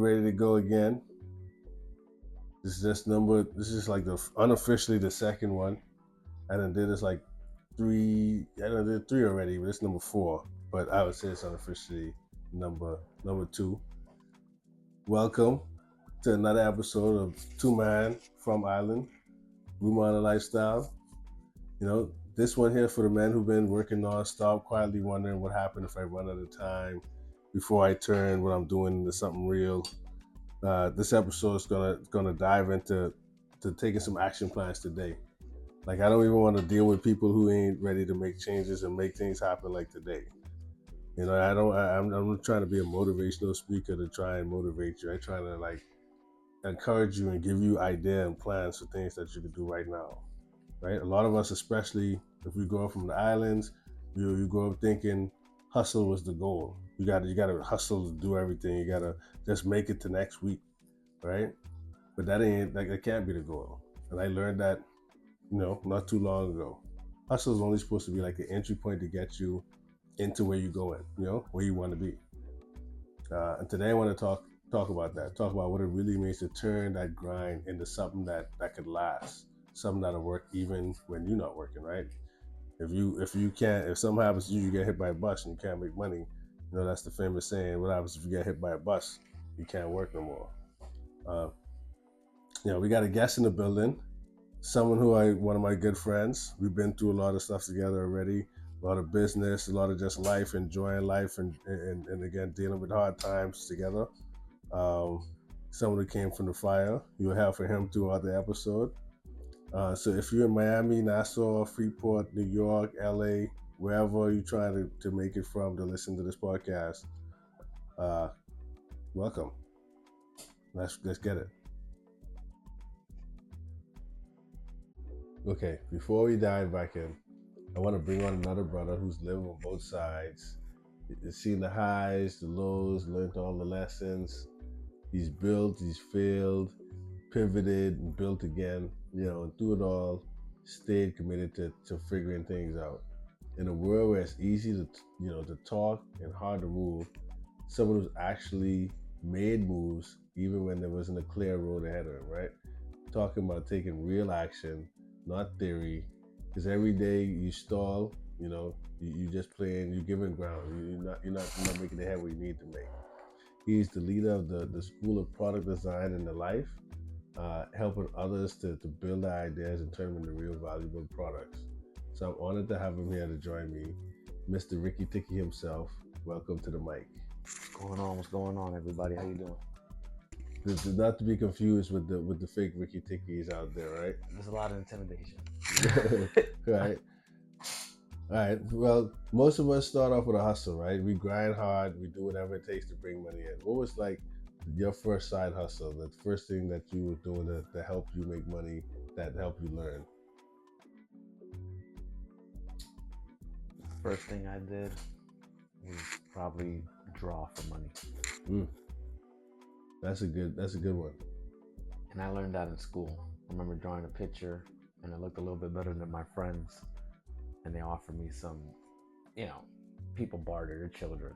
ready to go again. This is like the unofficially the second one. I done did this like I done did three already, but it's number 4. But I would say it's unofficially number 2. Welcome to another episode of Two Man from Island, Blue Mountain Lifestyle. This one here for the men who've been working non-stop, quietly wondering what happened if I run out of time before I turn what I'm doing into something real. This episode is gonna dive into taking some action plans today. Like, I don't even want to deal with people who ain't ready to make changes and make things happen like today. I'm not trying to be a motivational speaker to try and motivate you. I try to like encourage you and give you idea and plans for things that you can do right now. Right? A lot of us, especially if we grow up from the islands, you grow up thinking hustle was the goal. You gotta hustle to do everything. You gotta just make it to next week, right? But that can't be the goal. And I learned that, not too long ago. Hustle is only supposed to be like an entry point to get you into where you're going, where you want to be. And today I want to talk about that. Talk about what it really means to turn that grind into something that could last, something that'll work even when you're not working, right? If something happens to you, you get hit by a bus and you can't make money. That's the famous saying, what happens if you get hit by a bus? You can't work no more. We got a guest in the building, someone one of my good friends. We've been through a lot of stuff together already, a lot of business, a lot of just life, enjoying life, and again, dealing with hard times together. Someone who came from the fire. You'll have for him throughout the episode. So if you're in Miami, Nassau, Freeport, New York, LA, wherever you're trying to make it from to listen to this podcast, welcome. Let's get it. Okay, before we dive back in, I want to bring on another brother who's lived on both sides. He's seen the highs, the lows, learned all the lessons. He's built, he's failed, pivoted, and built again. And through it all, stayed committed to figuring things out. In a world where it's easy to talk and hard to move, someone who's actually made moves even when there wasn't a clear road ahead of him, right? Talking about taking real action, not theory, because every day you stall, you just playing, you're giving ground, you're not making the headway you need to make. He's the leader of the School of Product Design and the Life, helping others to build their ideas and turn them into real valuable products. So I'm honored to have him here to join me, Mr. Ricky Ticky himself. Welcome to the mic. What's going on, everybody? How you doing? Not to be confused with the fake Ricky Tickies out there, right? There's a lot of intimidation. Right. All right. Well, most of us start off with a hustle, right? We grind hard. We do whatever it takes to bring money in. What was like your first side hustle? The first thing that you were doing to help you make money, that helped you learn? First thing I did was probably draw for money. That's a good one. And I learned that in school. I remember drawing a picture and it looked a little bit better than my friends. And they offered me some, people barter their children.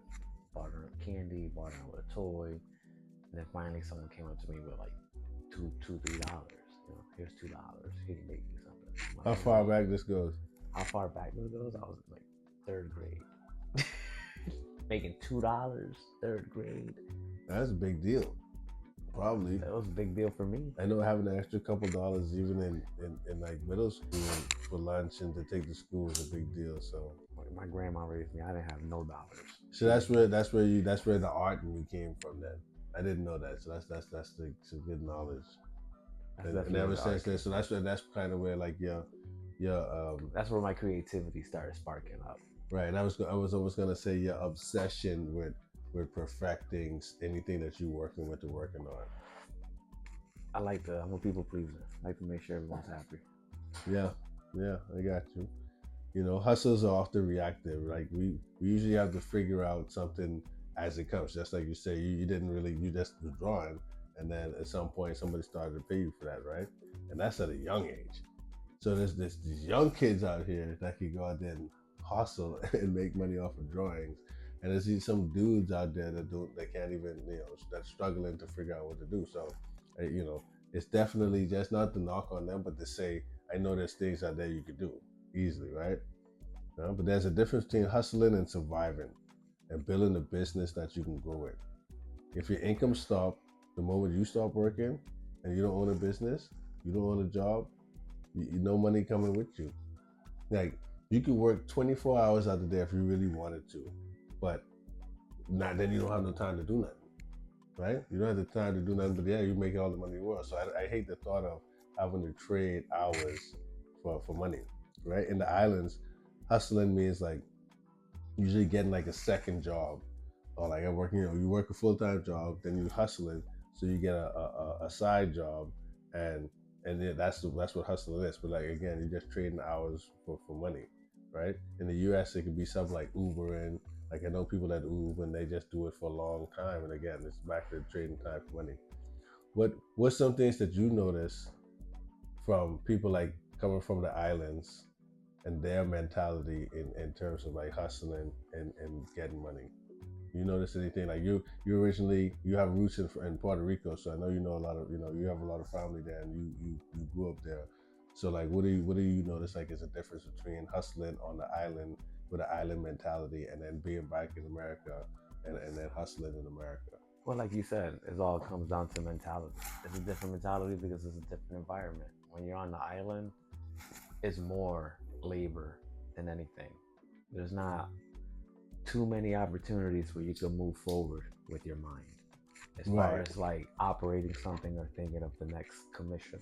Barter candy, barter with a toy. And then finally someone came up to me with like $3. Here's $2. Here, you make me something. How far back this goes? How far back this goes? I was in like 3rd grade. Making $2, 3rd grade. That's a big deal. Probably. That was a big deal for me. I know having an extra couple dollars even in like middle school for lunch and to take to school is a big deal. So my grandma raised me. I didn't have no dollars. So that's where the art in me came from. Then I didn't know that. So that's some good knowledge. And ever since then, so that's kind of where like your that's where my creativity started sparking up. Right, and I was always gonna say your obsession with perfecting anything that you're working with or working on. I'm a people pleaser. I like to make sure everyone's happy. Yeah, I got you. Hustles are often reactive. Like we usually have to figure out something as it comes. Just like you say, you just was drawing, and then at some point somebody started to pay you for that, right? And that's at a young age. So there's these young kids out here that can go out there and hustle and make money off of drawings. And there's some dudes out there that can't even, that's struggling to figure out what to do. So, it's definitely just not to knock on them, but to say, I know there's things out there you could do easily, right? But there's a difference between hustling and surviving and building a business that you can grow with. If your income stop the moment you stop working and you don't own a business, you don't own a job, no money coming with you. Like, you can work 24 hours out the day if you really wanted to, but then you don't have no time to do nothing, right? You don't have the time to do nothing, but yeah, you make all the money in the world. So I hate the thought of having to trade hours for money, right? In the islands, hustling means like usually getting like a second job, or like you work a full-time job, then you hustling, so you get a side job, and yeah, that's what hustling is. But like, again, you're just trading hours for money, right? In the US, it could be something like Ubering. Like, I know people that Uber and they just do it for a long time, and again, it's back to trading time for money. What's some things that you notice from people like coming from the islands and their mentality in terms of like hustling and getting money? You notice anything? Like, you originally, you have roots in Puerto Rico, so I know you know a lot of, you have a lot of family there, and you grew up there. So like, what do you notice like is a difference between hustling on the island with an island mentality, and then being back in America, and then hustling in America? Well, like you said, it all comes down to mentality. It's a different mentality because it's a different environment. When you're on the island, it's more labor than anything. There's not too many opportunities where you can move forward with your mind as far Right. as like operating something or thinking of the next commission.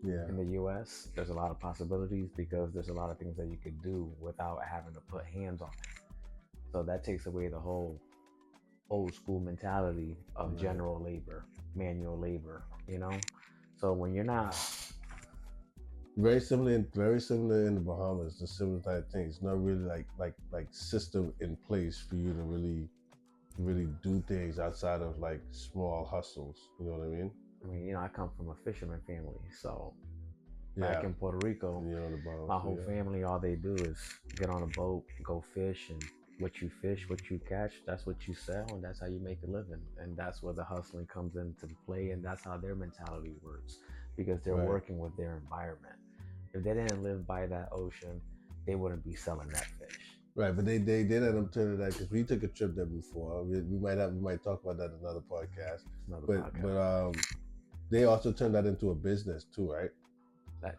Yeah. In the US, there's a lot of possibilities because there's a lot of things that you could do without having to put hands on it. So that takes away the whole old school mentality of Right. general labor, manual labor, you know? So when you're not, Very similar in the Bahamas. The similar type things. Not really like system in place for you to really do things outside of like small hustles. You know what I mean? I come from a fisherman family. So back Yeah. in Puerto Rico, The Bahamas. my whole Yeah. family, all they do is get on a boat, go fish, and what you fish, what you catch, that's what you sell, and that's how you make a living. And that's where the hustling comes into play, and that's how their mentality works because they're Right. working with their environment. If they didn't live by that ocean, they wouldn't be selling that fish. Right. But they did end up turning that, because we took a trip there before. We might talk about that in another podcast. It's another But podcast. they also turned that into a business too, right?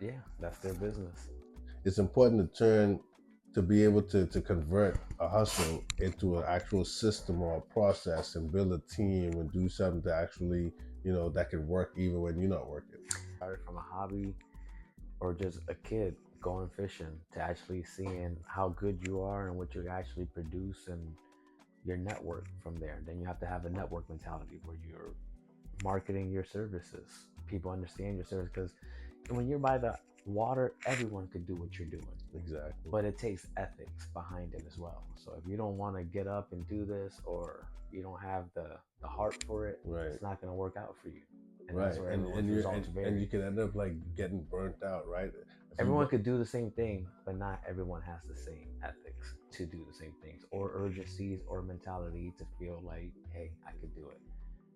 Yeah, that's their business. It's important to be able to convert a hustle into an actual system or a process, and build a team and do something to actually, that can work even when you're not working. Started from a hobby or just a kid going fishing to actually seeing how good you are and what you actually produce and your network from there. Then you have to have a network mentality where you're marketing your services. People understand your service because when you're by the water, everyone can do what you're doing. Exactly. But it takes ethics behind it as well. So if you don't want to get up and do this, or you don't have the heart for it, Right. it's not going to work out for you. And Right. that's where everyone's results vary. And you can end up like getting burnt out, right? Everyone could do the same thing, but not everyone has the same ethics to do the same things, or urgencies, or mentality to feel like, hey, I could do it.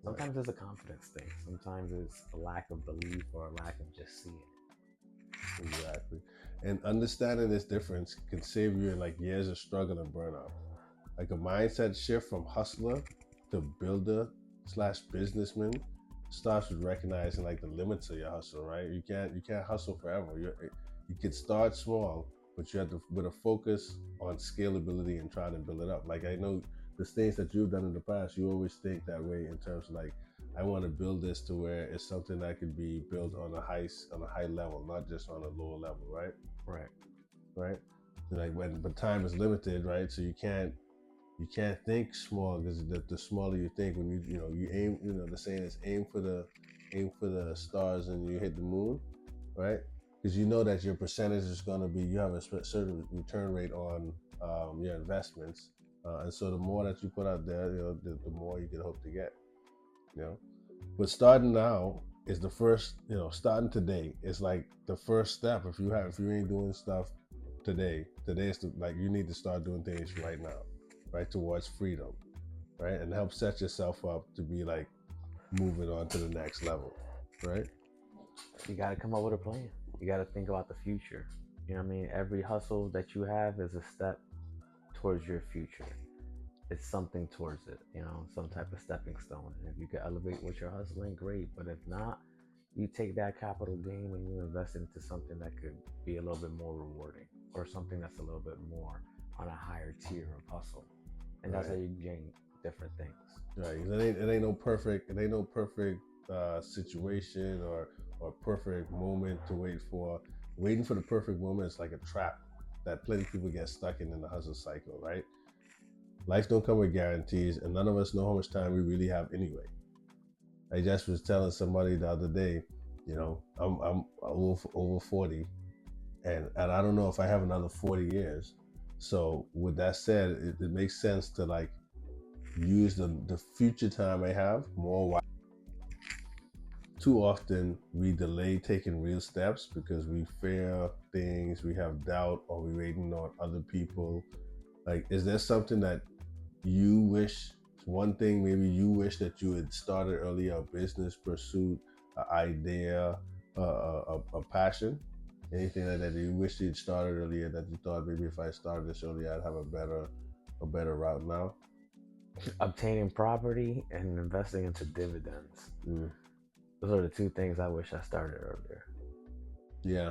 Sometimes it's a confidence thing. Sometimes it's a lack of belief or a lack of just seeing it. Exactly. And understanding this difference can save you in like years of struggle and burnout. Like, a mindset shift from hustler to builder / businessman starts with recognizing like the limits of your hustle, right? You can't hustle forever. You can start small, but you have to, with a focus on scalability and trying to build it up. Like, I know the things that you've done in the past, you always think that way in terms of like, I want to build this to where it's something that could be built on a high level, not just on a lower level, right? Right. Like, but time is limited, right? So you can't think small, because the smaller you think, when you aim, the saying is aim for the stars and you hit the moon, right? Because you know that your percentage is going to be, you have a certain return rate on your investments, and so the more that you put out there, the more you can hope to get. But starting now is the first. Starting today is like the first step. If you ain't doing stuff today is like, you need to start doing things right now, right, towards freedom, right, and help set yourself up to be like moving on to the next level, right? You got to come up with a plan. You got to think about the future. You know what I mean? Every hustle that you have is a step towards your future. It's something towards it, some type of stepping stone. And if you can elevate what you're hustling, great. But if not, you take that capital gain and you invest it into something that could be a little bit more rewarding, or something that's a little bit more on a higher tier of hustle. And that's how Right. you gain different things. Right. It ain't no perfect. It ain't no perfect situation or perfect moment to wait for. Waiting for the perfect moment is like a trap that plenty of people get stuck in the hustle cycle. Right. Life don't come with guarantees, and none of us know how much time we really have anyway. I just was telling somebody the other day, I'm over 40, and I don't know if I have another 40 years. So with that said, it makes sense to like use the future time I have more. Too often we delay taking real steps because we fear things, we have doubt, or we're waiting on other people. Like, is there something that you wish, one thing maybe you wish that you had started earlier, a business pursuit, an idea, a passion? Anything like that you wish you'd started earlier that you thought maybe if I started this earlier I'd have a better route now? Obtaining property and investing into dividends. Mm. Those are the two things I wish I started earlier. Yeah,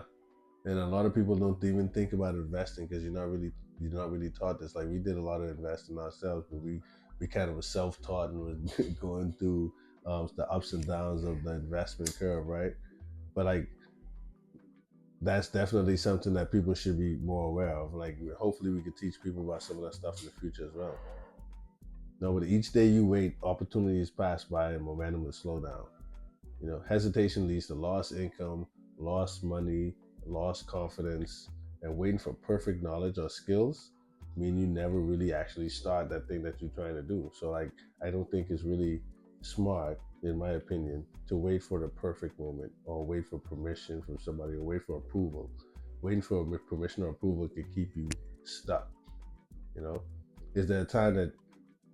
and a lot of people don't even think about investing because you're not really taught this. Like we did a lot of investing ourselves, but we kind of were self-taught and was going through the ups and downs of the investment curve, right? But like that's definitely something that people should be more aware of. Like hopefully we could teach people about some of that stuff in the future as well. No, but each day you wait, opportunities pass by and momentum will slow down. Hesitation leads to lost income, lost money, lost confidence, and waiting for perfect knowledge or skills mean you never really actually start that thing that you're trying to do. So like I don't think it's really smart, in my opinion, to wait for the perfect moment or wait for permission from somebody or wait for approval. Waiting for permission or approval could keep you stuck. You know, is there a time that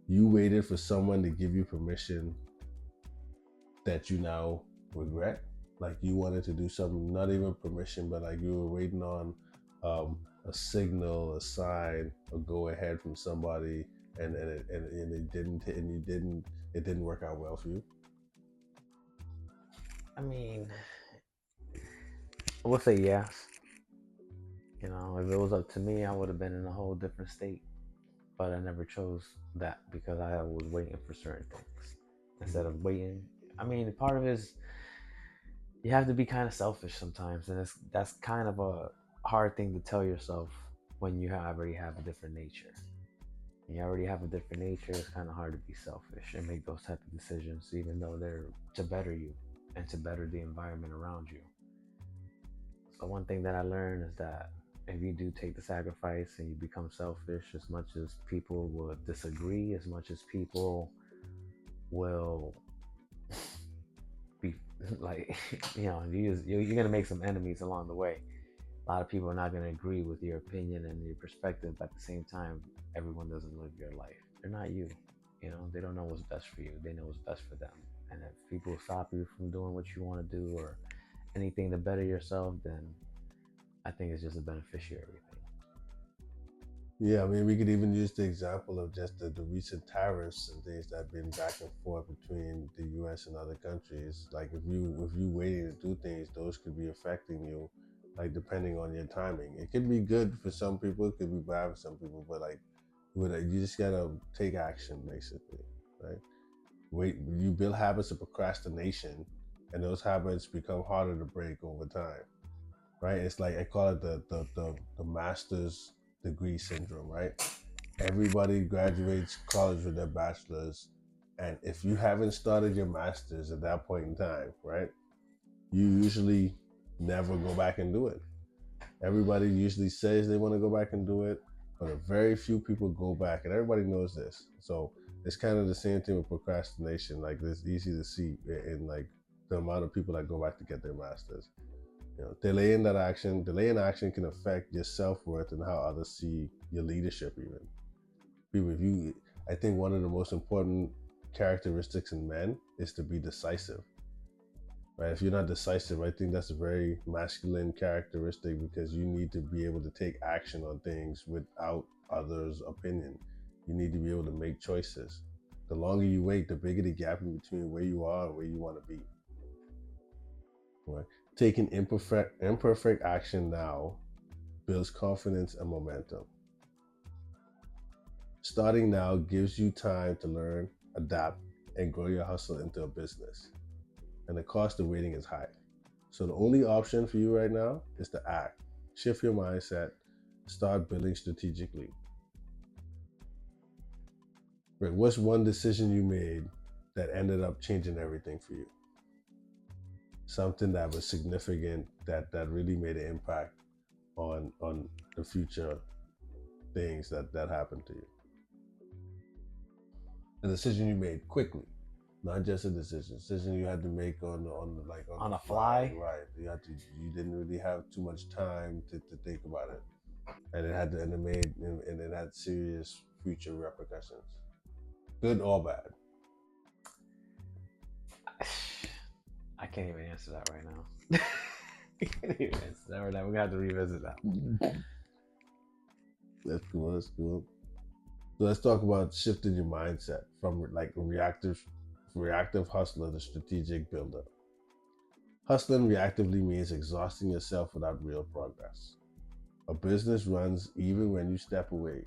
you waited for someone to give you permission that you now regret? Like you wanted to do something, not even permission, but like you were waiting on a signal, a sign, a go ahead from somebody, and it didn't work out well for you. I mean, I would say yes. If it was up to me, I would have been in a whole different state. But I never chose that because I was waiting for certain things instead of waiting. I mean, part of it is you have to be kind of selfish sometimes, and that's kind of a hard thing to tell yourself when you already have a different nature. When you already have a different nature, it's kind of hard to be selfish and make those type of decisions, even though they're to better you and to better the environment around you. So one thing that I learned is that if you do take the sacrifice and you become selfish, as much as people will disagree, as much as people will be like, you're gonna make some enemies along the way. A lot of people are not gonna agree with your opinion and your perspective. But at the same time, everyone doesn't live your life. They're not you. They don't know what's best for you. They know what's best for them. And if people stop you from doing what you want to do or anything to better yourself, then I think it's just a beneficiary thing. Yeah, I mean, we could even use the example of just the recent tariffs and things that have been back and forth between the U.S. and other countries. Like, if you waiting to do things, those could be affecting you, like depending on your timing. It could be good for some people, it could be bad for some people, but like, you just gotta take action, basically, right? Wait, you build habits of procrastination, and those habits become harder to break over time, right? It's like I call it the master's degree syndrome, right? Everybody graduates college with their bachelor's, and if you haven't started your master's at that point in time, right, you usually never go back and do it. Everybody usually says they want to go back and do it, but a very few people go back, and everybody knows this. So it's kind of the same thing with procrastination. Like it's easy to see in like the amount of people that go back to get their masters. Delaying action can affect your self worth and how others see your leadership, even. People, if you, I think one of the most important characteristics in men is to be decisive. Right? If you're not decisive, I think that's a very masculine characteristic because you need to be able to take action on things without others' opinion. You need to be able to make choices. The longer you wait, the bigger the gap in between where you are and where you want to be. Right? Taking imperfect action now builds confidence and momentum. Starting now gives you time to learn, adapt, and grow your hustle into a business. And the cost of waiting is high. So the only option for you right now is to act. Shift your mindset, start building strategically. Right, what's one decision you made that ended up changing everything for you? Something that was significant that really made an impact on the future things that happened to you. A decision you made quickly, not just a decision you had to make on a fly. Right, you didn't really have too much time to think about it, and it had serious future repercussions, good or bad. I can't even answer that right now. I can't even answer that right now. We're gonna have to revisit that. That's cool. So let's talk about shifting your mindset from like reactive hustler to strategic builder. Hustling reactively means exhausting yourself without real progress. A business runs even when you step away.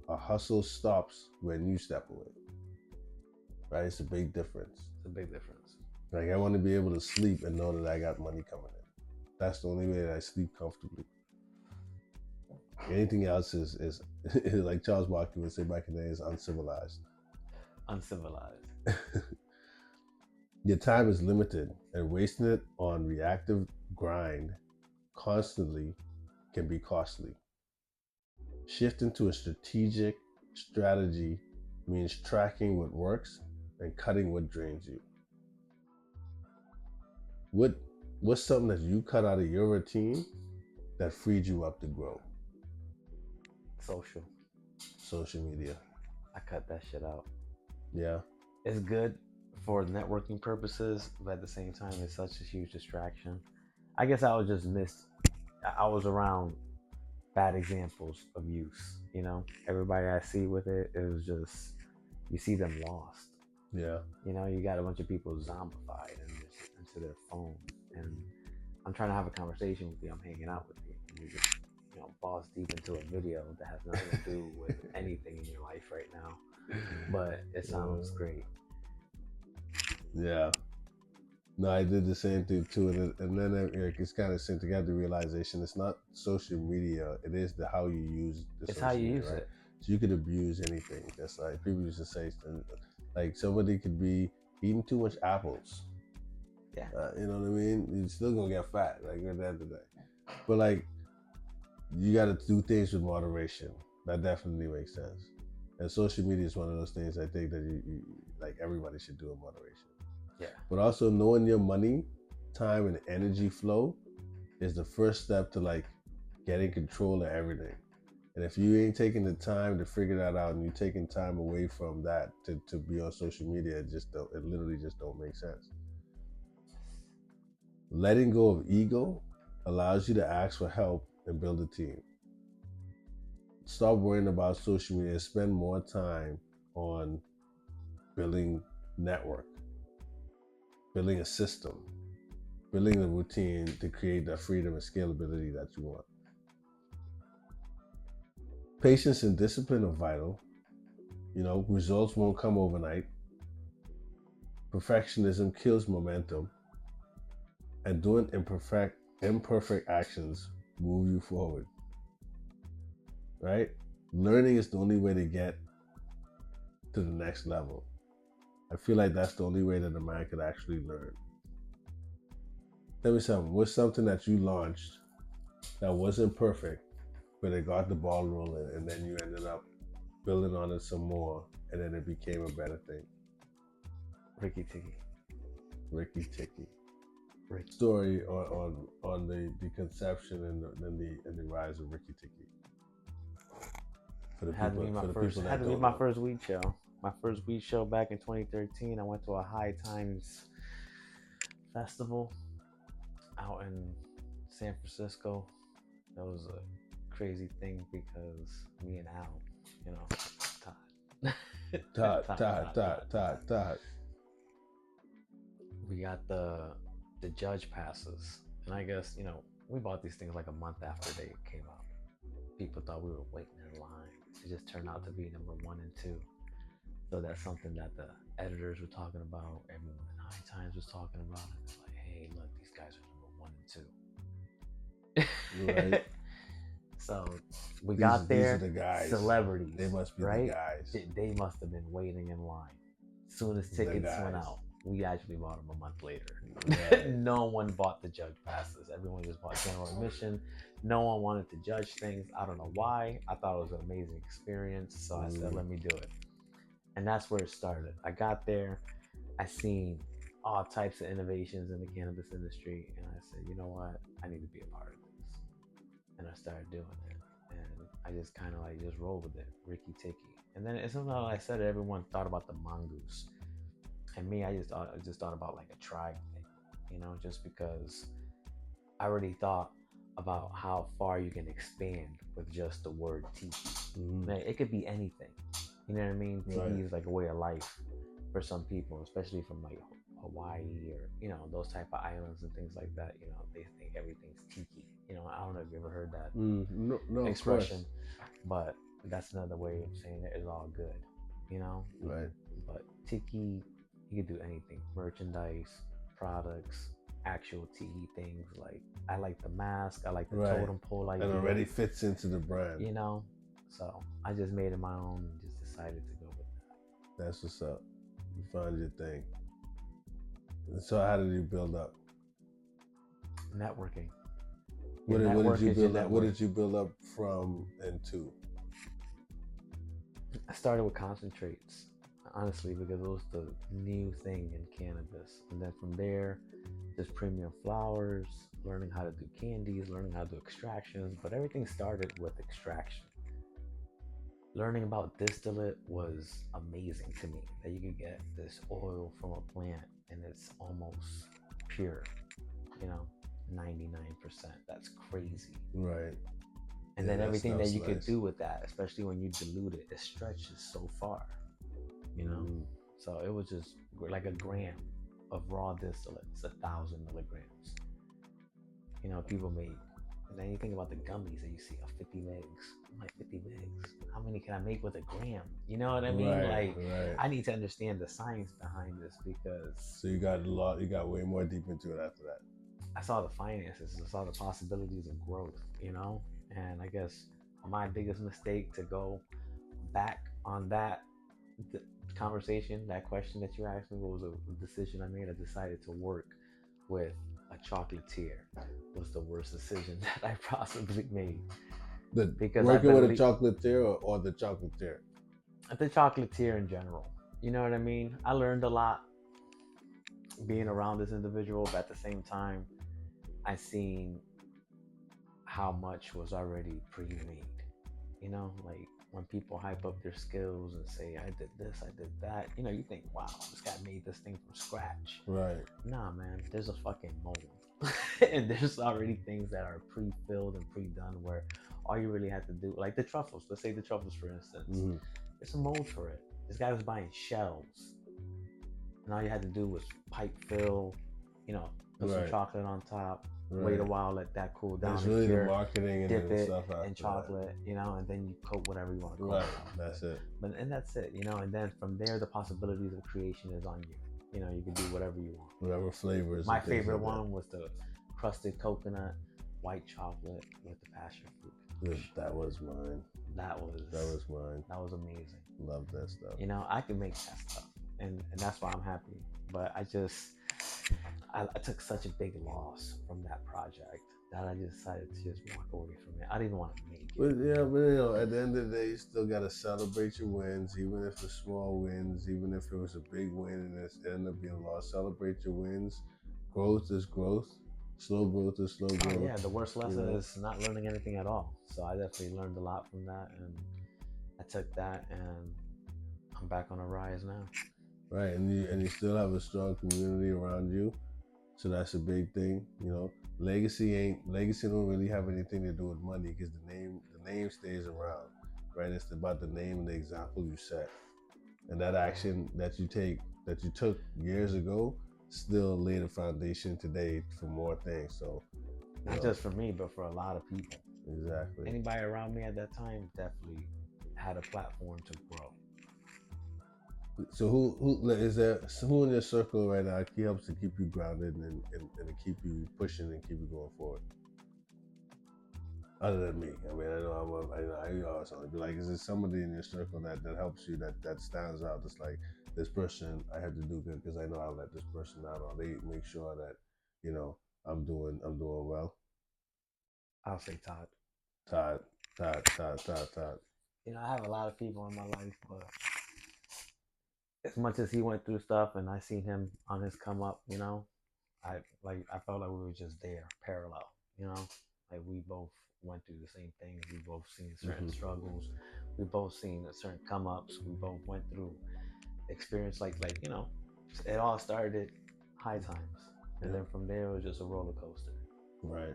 A hustle stops when you step away. Right? It's a big difference. It's a big difference. Like I want to be able to sleep and know that I got money coming in. That's the only way that I sleep comfortably. Anything else is like Charles Barkley would say back in the day, is uncivilized. Uncivilized. Your time is limited, and wasting it on reactive grind constantly can be costly. Shifting to a strategic strategy means tracking what works and cutting what drains you. What's something that you cut out of your routine that freed you up to grow? Social media. I cut that shit out. Yeah. It's good for networking purposes, but at the same time, it's such a huge distraction. I guess I was around bad examples of use. You know, everybody I see with it, it was just, you see them lost. Yeah. You know, you got a bunch of people zombified into their phone, and I'm trying to have a conversation with you. I'm hanging out with you, and you just, balls deep into a video that has nothing to do with anything in your life right now, but it sounds great. Yeah. No, I did the same thing too, and then it's kind of same. To get the realization, it's not social media; it is how you use the. It's how you use right? it. So you could abuse anything. That's like people used to say, like somebody could be eating too much apples. Yeah. You know what I mean? You're still gonna get fat, like at the end of the day. But like, you got to do things with moderation. That definitely makes sense. And social media is one of those things I think that you like everybody should do in moderation. Yeah. But also knowing your money, time, and energy flow is the first step to like getting control of everything. And if you ain't taking the time to figure that out, and you're taking time away from that to be on social media, it literally just don't make sense. Letting go of ego allows you to ask for help and build a team. Stop worrying about social media and spend more time on building network, building a system, building a routine to create that freedom and scalability that you want. Patience and discipline are vital. Results won't come overnight. Perfectionism kills momentum, and doing imperfect actions move you forward. Right? Learning is the only way to get to the next level. I feel like that's the only way that a man could actually learn. Tell me something. What's something that you launched that wasn't perfect, but it got the ball rolling, and then you ended up building on it some more, and then it became a better thing? Ricky Ticky. Story on the conception and the rise of Ricky Ticky. For the Had to people, be my for the first. people Had that to be don't my know. first weed show. My first weed show back in 2013. I went to a High Times festival out in San Francisco. That was a crazy thing because me and Al, you know, Todd, Todd. we got the judge passes, and I guess we bought these things like a month after they came out. People thought we were waiting in line. It just turned out to be number 1 and 2. So that's something that the editors were talking about. Everyone in High Times was talking about it. It's like, hey, look, these guys are number 1 and 2. Right. So we got there. These are the guys. Celebrities. They must be right? the guys. They must have been waiting in line. As soon as tickets went out, we actually bought them a month later. Right. No one bought the judge passes. Everyone just bought general admission. No one wanted to judge things. I don't know why. I thought it was an amazing experience. So I said, let me do it. And that's where it started. I got there. I seen all types of innovations in the cannabis industry. And I said, you know what? I need to be a part of this. And I started doing it. And I just kind of like just rolled with it. Ricky Ticky. And then as soon as I said it, everyone thought about the mongoose. And me, I just thought about like a tribe thing, just because I already thought about how far you can expand with just the word tiki. Like, it could be anything. You know what I mean? Tiki is like a way of life for some people, especially from like Hawaii or those type of islands and things like that. They think everything's tiki. I don't know if you ever heard that no expression, but that's another way of saying it is all good. Right. But tiki, you could do anything: merchandise, products, actual tiki things. Like I like the mask, I like the totem pole idea. It already fits into the brand. So I just made it my own and just decided to go with that. That's what's up. You found your thing. So how did you build up? Networking. What did you build up? What did you build up from and to? I started with concentrates, honestly, because it was the new thing in cannabis. And then from there, just premium flowers, learning how to do candies, learning how to do extractions. But everything started with extraction. Learning about distillate was amazing to me, that you could get this oil from a plant and it's almost pure, 99%. That's crazy. Right. And then everything that you could do with that, especially when you dilute it, it stretches so far, So it was just like a gram of raw distillate. It's 1,000 milligrams. People make, and then you think about the gummies that you see of 50 megs. I'm like, 50 megs? How many can I make with a gram? You know what I mean? Right. I need to understand the science behind this because... So you got way more deep into it after that. I saw the finances, I saw the possibilities of growth, And I guess my biggest mistake, to go back on that conversation, that question that you asked me, what was a decision I made? I decided to work with a chocolatier. Was the worst decision that I possibly made. Because working with a chocolatier or the chocolatier? The chocolatier in general. You know what I mean? I learned a lot being around this individual, but at the same time, I seen how much was already pre-made. Like when people hype up their skills and say, I did this, I did that, you think, wow, this guy made this thing from scratch. Right. Nah, man, there's a fucking mold. And there's already things that are pre-filled and pre-done where all you really have to do, like the truffles, let's say the truffles, for instance, there's a mold for it. This guy was buying shells. And all you had to do was pipe fill, put some chocolate on top, wait a while, let that cool down. It's really the marketing and dip the it stuff in chocolate, and then you coat whatever you want to coat. Right, that's it. And that's it, and then from there, the possibilities of creation is on you. You can do whatever you want. Whatever flavors. My favorite one was the crusted coconut, white chocolate with the passion fruit. That was mine. That was mine. That was amazing. Love that stuff. I can make that stuff. And that's why I'm happy. But I took such a big loss from that project that I decided to just walk away from it. I didn't want to make it. But at the end of the day, you still got to celebrate your wins, even if it's small wins, even if it was a big win and it ended up being a loss. Celebrate your wins. Growth is growth. Slow growth is slow growth. The worst lesson is not learning anything at all. So I definitely learned a lot from that. And I took that and I'm back on the rise now. Right, and you still have a strong community around you, so that's a big thing. Legacy don't really have anything to do with money because the name stays around, right? It's about the name and the example you set, and that action that you took years ago still laid a foundation today for more things. So, Not just for me, but for a lot of people. exactly. Anybody around me at that time definitely had a platform to grow. So who is there? So who in your circle right now he helps to keep you grounded and to keep you pushing and keep you going forward? Other than me, I mean, I know I always want to be like, is there somebody in your circle that helps you that stands out? That's like this person I have to do good because I know I'll let this person out, or they make sure that you know I'm doing well. I'll say Todd. Todd, Todd. I have a lot of people in my life, but as much as he went through stuff and I seen him on his come up, I felt like we were just there, parallel, like we both went through the same things. We both seen certain struggles. We both seen certain come ups. We both went through experience it all started high times, and then from there it was just a roller coaster. Right.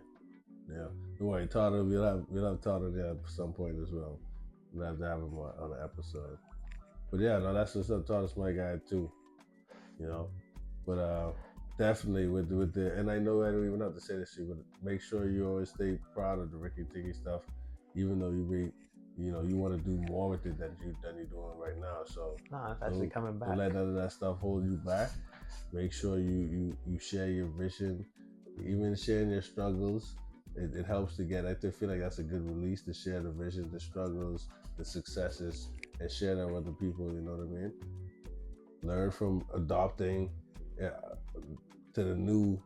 Yeah. Don't worry, Todd. We'll have Todd there at some point as well. We'll have to have him on an episode. But yeah, no, that's what's up. Todd is my guy too. But definitely with the and I know I don't even have to say this to you, but make sure you always stay proud of the Ricky Ticky stuff, even though you want to do more with it than you're doing right now. So no, it's actually coming back. Don't let none of that stuff hold you back. Make sure you share your vision, even sharing your struggles. It helps to get. I feel like that's a good release to share the vision, the struggles, the successes, and share them with other people. You know what I mean? Learn from adopting to the new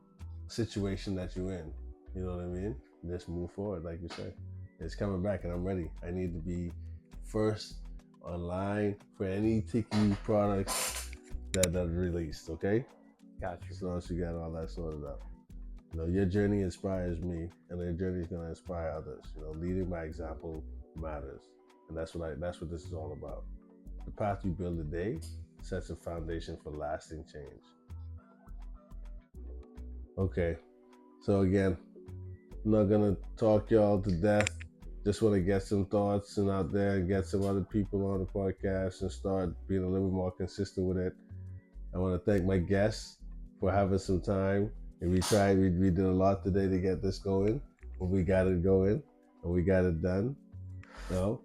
situation that you're in. You know what I mean? Just move forward, like you said. It's coming back, and I'm ready. I need to be first online for any Tiki products that are released. Okay? Got you. As long as you got all that sorted out. Your journey inspires me, and your journey is going to inspire others. Leading by example matters, and that's what this is all about. The path you build today sets a foundation for lasting change. Okay, so again, I'm not gonna talk y'all to death. Just want to get some thoughts and out there and get some other people on the podcast and start being a little more consistent with it. I want to thank my guests for having some time. And we did a lot today to get this going, but we got it going and we got it done. Now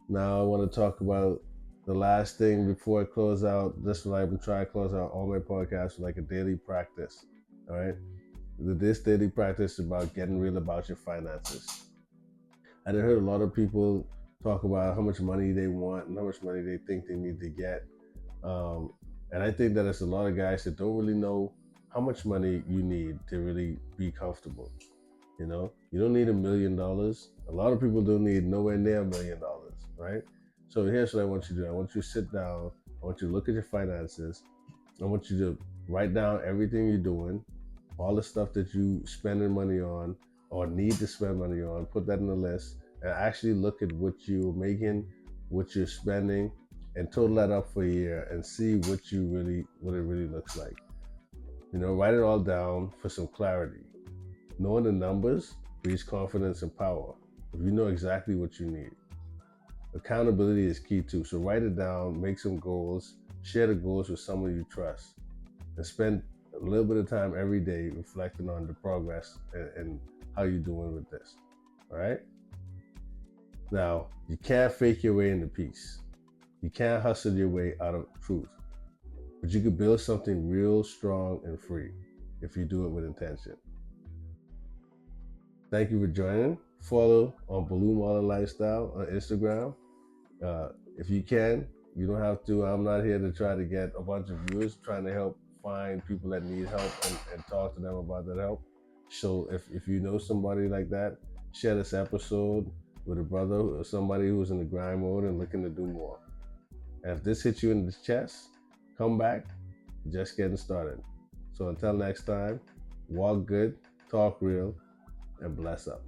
I want to talk about the last thing before I close out. This is what I've been trying to close out all my podcasts with, like a daily practice. All right. This daily practice is about getting real about your finances. I heard a lot of people talk about how much money they want and how much money they think they need to get. And I think that there's a lot of guys that don't really know how much money you need to really be comfortable. You don't need $1 million. A lot of people don't need nowhere near $1 million, right? So here's what I want you to do. I want you to sit down. I want you to look at your finances. I want you to write down everything you're doing, all the stuff that you spending money on or need to spend money on. Put that in the list and actually look at what you're making, what you're spending, and total that up for a year and see what it really looks like. Write it all down for some clarity. Knowing the numbers breeds confidence and power. If you know exactly what you need. Accountability is key too. So write it down, make some goals, share the goals with someone you trust, and spend a little bit of time every day reflecting on the progress and how you're doing with this. All right? Now, you can't fake your way into peace. You can't hustle your way out of truth. But you can build something real strong and free if you do it with intention. Thank you for joining. Follow on Balloon Model Lifestyle on Instagram. If you can, you don't have to. I'm not here to try to get a bunch of viewers, trying to help find people that need help and talk to them about that help. So if you know somebody like that, share this episode with a brother or somebody who's in the grind mode and looking to do more. And if this hits you in the chest, come back, just getting started. So until next time, walk good, talk real, and bless up.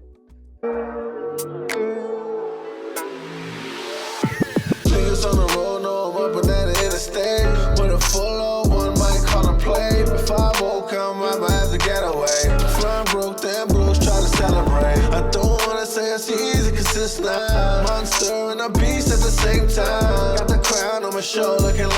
Shooters on the road, no, I'm up and down the interstate. With a full on one, might contemplate. If I won't come, I might have to get away. Front broke, then blues, try to celebrate. I don't wanna say it's easy, cause it's not. Monster and a beast at the same time. Got the crown on my shoulder, looking like